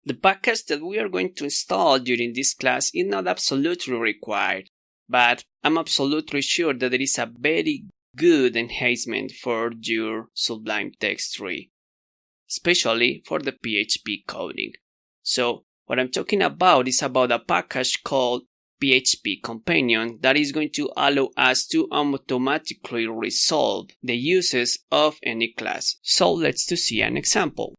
The package that we are going to install during this class is not absolutely required, but I'm absolutely sure that it is a very good enhancement for your Sublime Text tree, especially for the PHP coding. So what I'm talking about is about a package called phpcompanion that is going to allow us to automatically resolve the uses of any class. So let's see an example.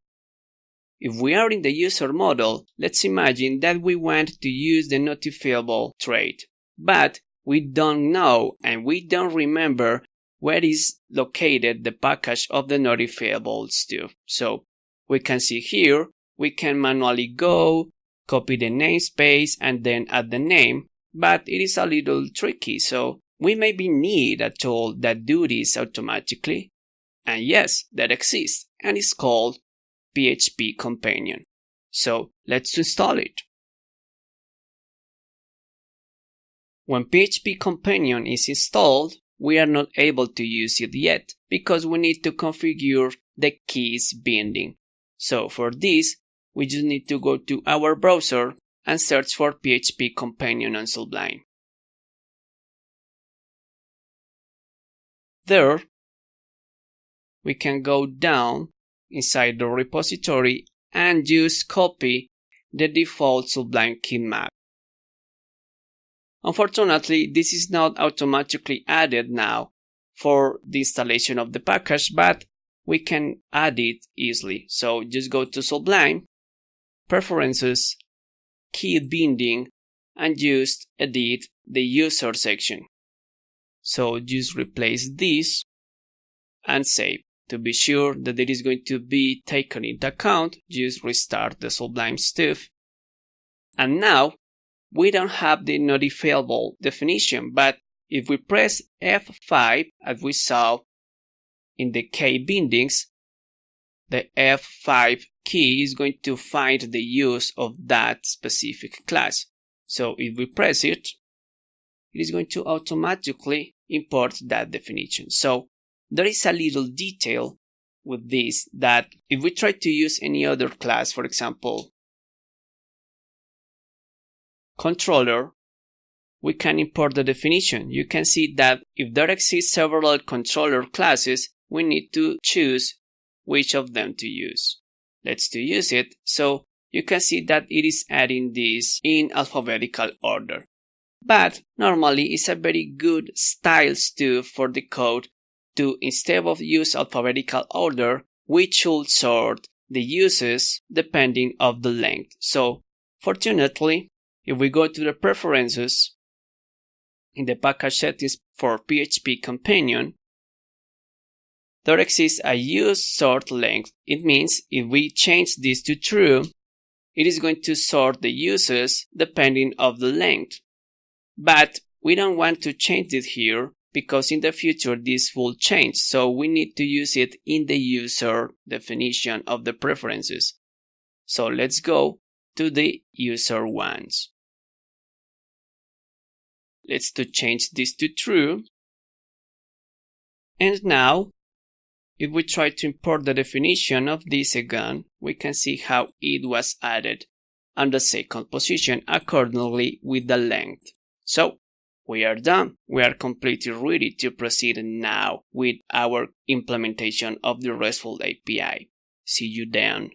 If we are in the user model, let's imagine that we want to use the notifiable trait, but we don't know and we don't remember where is located the package of the notifiable stuff. So we can see here, we can manually go, copy the namespace and then add the name, but it is a little tricky, so we maybe need a tool that do this automatically. And yes, that exists and is called phpcompanion. So let's install it. When phpcompanion is installed, we are not able to use it yet because we need to configure the keys binding. So for this, we just need to go to our browser and search for phpcompanion on Sublime. There, we can go down inside the repository and just copy the default Sublime key map. Unfortunately, this is not automatically added now for the installation of the package, but we can add it easily. So just go to Sublime, Preferences, Key Binding, and just edit the user section. So just replace this and save. To be sure that it is going to be taken into account, just restart the Sublime stuff. And now we don't have the notifiable definition, but if we press F5 as we saw in the key bindings, the F5 key is going to find the use of that specific class. So if we press it, it is going to automatically import that definition. So there is a little detail with this that if we try to use any other class, for example, controller, we can import the definition. You can see that if there exist several controller classes, we need to choose which of them to use. Let's use it. So you can see that it is adding this in alphabetical order. But normally it's a very good style stuff for the code to, instead of use alphabetical order, we should sort the uses depending of the length. So fortunately, if we go to the preferences in the package settings for phpcompanion, there exists a use sort length. It means if we change this to true, it is going to sort the uses depending of the length. But we don't want to change it here because in the future this will change. So we need to use it in the user definition of the preferences. So let's go to the user ones. Let's change this to true. And now, if we try to import the definition of this again, we can see how it was added on the second position accordingly with the length. So we are done. We are completely ready to proceed now with our implementation of the RESTful API. See you then.